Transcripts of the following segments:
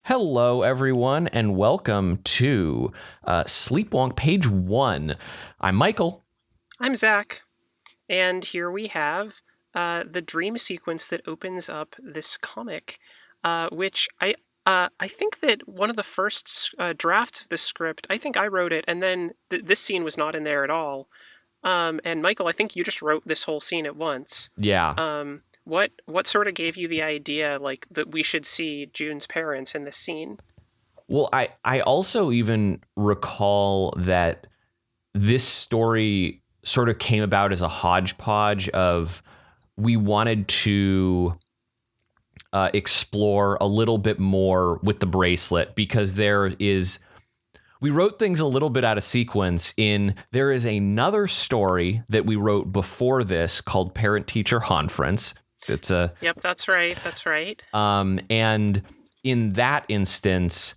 Hello, everyone, and welcome to Sleepwonk page 1. I'm Michael. I'm Zach, and here we have the dream sequence that opens up this comic, which I think that one of the first drafts of this script, I think I wrote it, and then this scene was not in there at all. And Michael, I think you just wrote this whole scene at once. Yeah. What sort of gave you the idea, like, that we should see June's parents in this scene? Well, I also even recall that this story sort of came about as a hodgepodge of we wanted to explore a little bit more with the bracelet because we wrote things a little bit out of sequence. There is another story that we wrote before this called Parent-Teacher Conference. Yep, that's right. And in that instance,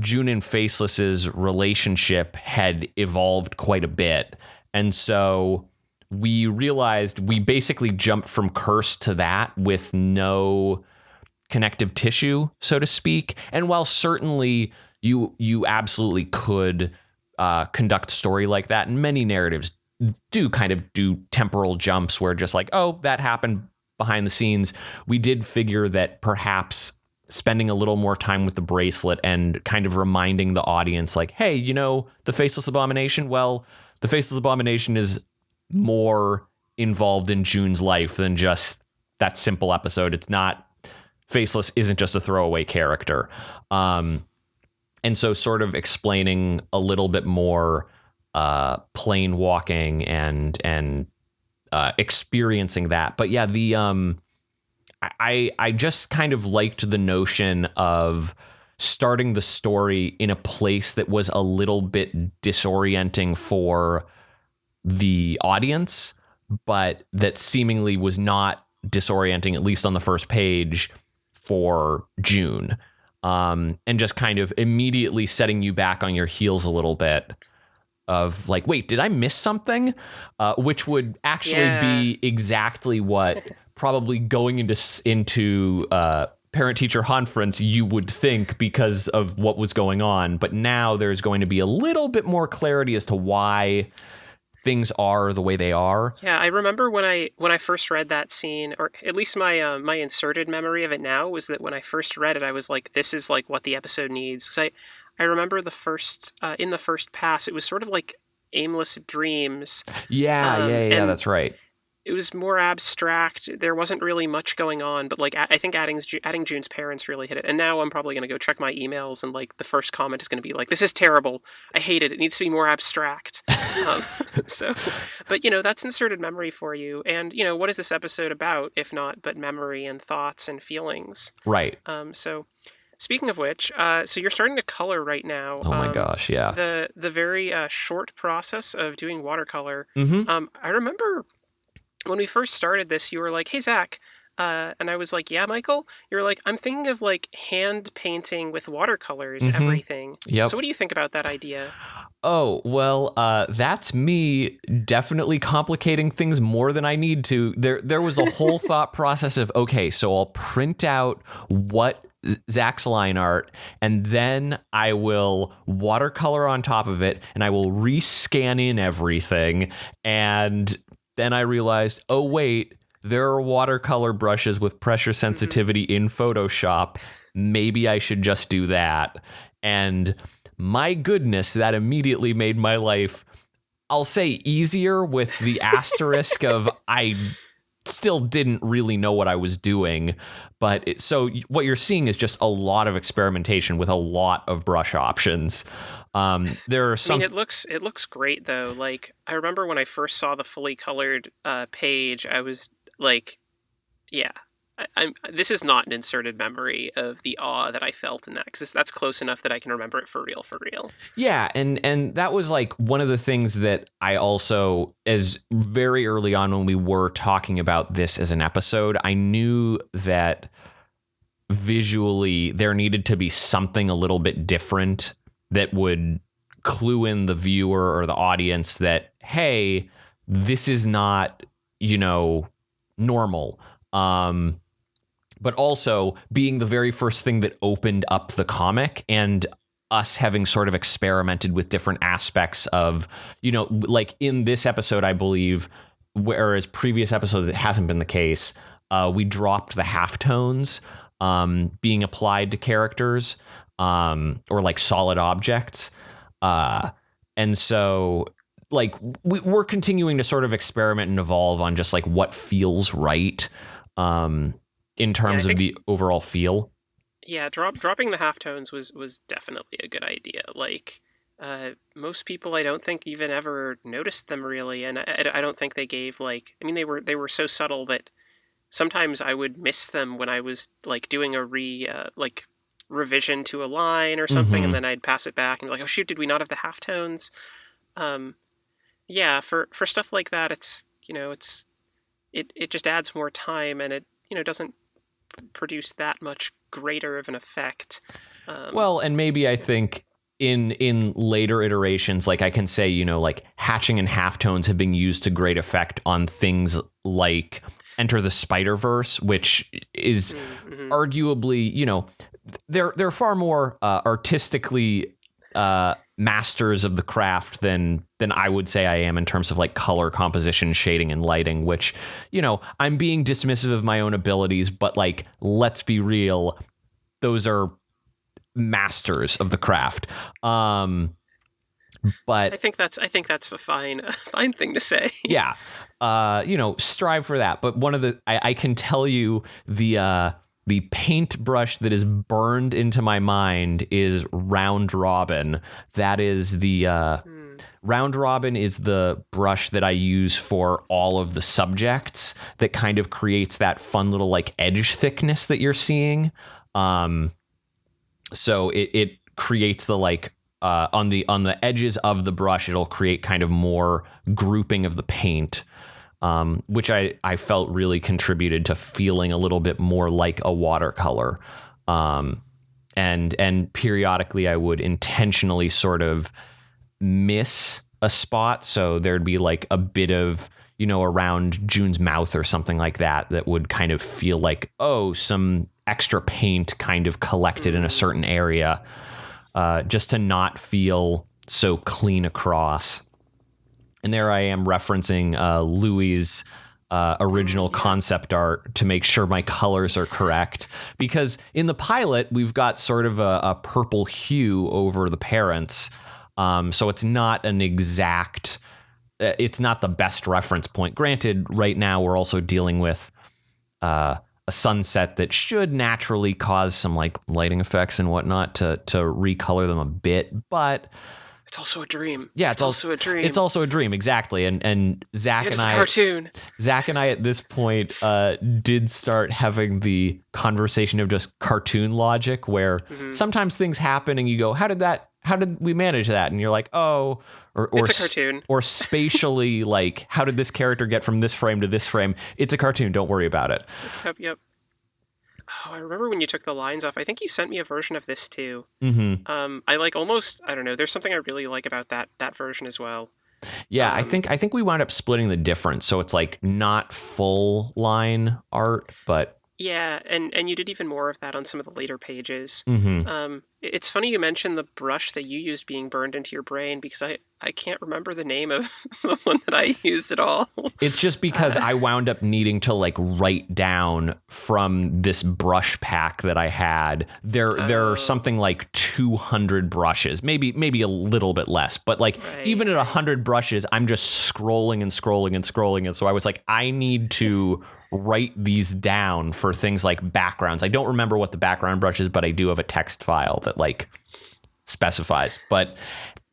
June and Faceless's relationship had evolved quite a bit. And so we realized we basically jumped from curse to that with no connective tissue, so to speak. And while certainly you absolutely could conduct a story like that, and many narratives do kind of do temporal jumps where just like, oh, that happened behind the scenes, we did figure that perhaps spending a little more time with the bracelet and kind of reminding the audience like, hey, the Faceless Abomination, well, the Faceless Abomination is more involved in June's life than just that simple episode. It's not, Faceless isn't just a throwaway character. And so sort of explaining a little bit more plane walking and experiencing that. But yeah, I just kind of liked the notion of starting the story in a place that was a little bit disorienting for the audience, but that seemingly was not disorienting, at least on the first page, for June. And just kind of immediately setting you back on your heels a little bit of like, wait, did I miss something? Which would actually be exactly what probably going into Parent-Teacher Conference you would think because of what was going on. But now there's going to be a little bit more clarity as to why things are the way they are. Yeah, I remember when I first read that scene, or at least my my inserted memory of it now was that when I first read it, I was like, this is like what the episode needs. Because I remember in the first pass, it was sort of like aimless dreams. Yeah, that's right. It was more abstract. There wasn't really much going on, but like I think adding June's parents really hit it. And now I'm probably going to go check my emails, and like the first comment is going to be like, "This is terrible. I hate it. It needs to be more abstract." But that's inserted memory for you. And what is this episode about if not but memory and thoughts and feelings? Right. So speaking of which, so you're starting to color right now. Oh my gosh, yeah. The very short process of doing watercolor. Mm-hmm. I remember when we first started this, you were like, "Hey, Zach," and I was like, "Yeah, Michael." You were like, "I'm thinking of like hand painting with watercolors, everything." Yep. So what do you think about that idea? Oh, well, that's me definitely complicating things more than I need to. There was a whole thought process of, okay, so I'll print out what Zach's line art, and then I will watercolor on top of it, and I will rescan in everything, and then I realized, oh, wait, there are watercolor brushes with pressure sensitivity in Photoshop. Maybe I should just do that. And my goodness, that immediately made my life, I'll say, easier with the asterisk of I still didn't really know what I was doing. But so what you're seeing is just a lot of experimentation with a lot of brush options. There are some. I mean, it looks great though. Like I remember when I first saw the fully colored page, I was like, yeah, this is not an inserted memory of the awe that I felt in that, because that's close enough that I can remember it for real. Yeah, and that was like one of the things that I also, as very early on when we were talking about this as an episode, I knew that visually there needed to be something a little bit different that would clue in the viewer or the audience that, hey, this is not, normal. but also being the very first thing that opened up the comic, and us having sort of experimented with different aspects of, like in this episode, I believe, whereas previous episodes it hasn't been the case, we dropped the halftones being applied to characters, or like solid objects. And so like we're continuing to sort of experiment and evolve on just like what feels right in terms of the overall feel. Yeah, dropping the halftones was definitely a good idea. Like, most people I don't think even ever noticed them really, and I don't think they gave like, I mean, they were so subtle that sometimes I would miss them when I was like doing a revision to a line or something, and then I'd pass it back and be like, oh shoot, did we not have the halftones? Yeah, for stuff like that, it's it just adds more time, and it doesn't produce that much greater of an effect. Well, and maybe I think in later iterations, like I can say, like hatching and halftones have been used to great effect on things like Enter the Spider-Verse, which is arguably, they're far more artistically masters of the craft than I would say I am in terms of like color composition, shading, and lighting, which, I'm being dismissive of my own abilities, but like, let's be real, those are masters of the craft. But I think that's a fine thing to say. Yeah. Strive for that. But one of I can tell you the paintbrush that is burned into my mind is Round Robin. That is the Round Robin is the brush that I use for all of the subjects that kind of creates that fun little like edge thickness that you're seeing. So it creates the like on the edges of the brush, it'll create kind of more grouping of the paint, which I felt really contributed to feeling a little bit more like a watercolor. And periodically I would intentionally sort of miss a spot. So there'd be like a bit of, around June's mouth or something like that would kind of feel like, oh, some extra paint kind of collected in a certain area, just to not feel so clean across. And there I am referencing Louis' original concept art to make sure my colors are correct, because in the pilot we've got sort of a purple hue over the parents, so it's not an exact, it's not the best reference point. Granted, right now we're also dealing with a sunset that should naturally cause some like lighting effects and whatnot to recolor them a bit, but it's also a dream. Yeah, it's also a dream. It's also a dream, exactly. And Zach and I, cartoon. Zach and I at this point did start having the conversation of just cartoon logic, where sometimes things happen and you go, how did we manage that? And you're like, oh, or it's a cartoon. Or spatially, like, how did this character get from this frame to this frame? It's a cartoon. Don't worry about it. Yep. Oh, I remember when you took the lines off. I think you sent me a version of this too. I like almost, I don't know. There's something I really like about that version as well. Yeah, I think we wound up splitting the difference, so it's like not full line art, but yeah, and you did even more of that on some of the later pages. It's funny you mentioned the brush that you used being burned into your brain, because I can't remember the name of the one that I used at all. It's just because I wound up needing to like write down from this brush pack that I had. There are something like 200 brushes, maybe a little bit less, but like even at 100 brushes, I'm just scrolling and scrolling and scrolling. And so I was like, I need to write these down for things like backgrounds. I don't remember what the background brush is, but I do have a text file that like specifies. But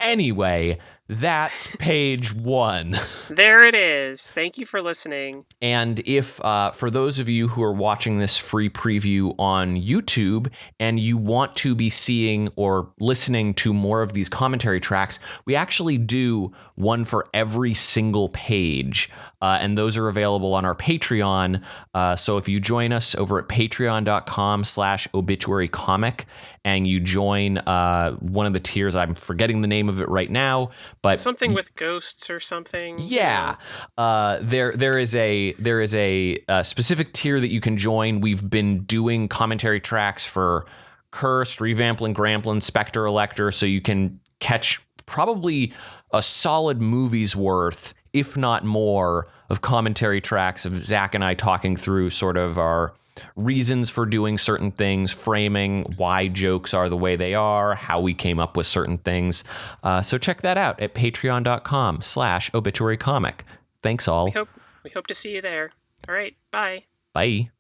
anyway, that's page 1. There it is. Thank you for listening. And if for those of you who are watching this free preview on YouTube and you want to be seeing or listening to more of these commentary tracks, we actually do one for every single page. And those are available on our Patreon. So if you join us over at patreon.com/obituarycomic and you join one of the tiers, I'm forgetting the name of it right now, but something with ghosts or something. Yeah, there is a specific tier that you can join. We've been doing commentary tracks for Cursed, Revamplin', Gramplin', Spectre, Elector, so you can catch probably a solid movie's worth, if not more, of commentary tracks of Zach and I talking through sort of our reasons for doing certain things, framing why jokes are the way they are, how we came up with certain things. So check that out at patreon.com/obituarycomic. Thanks all. We hope to see you there. All right, bye. Bye.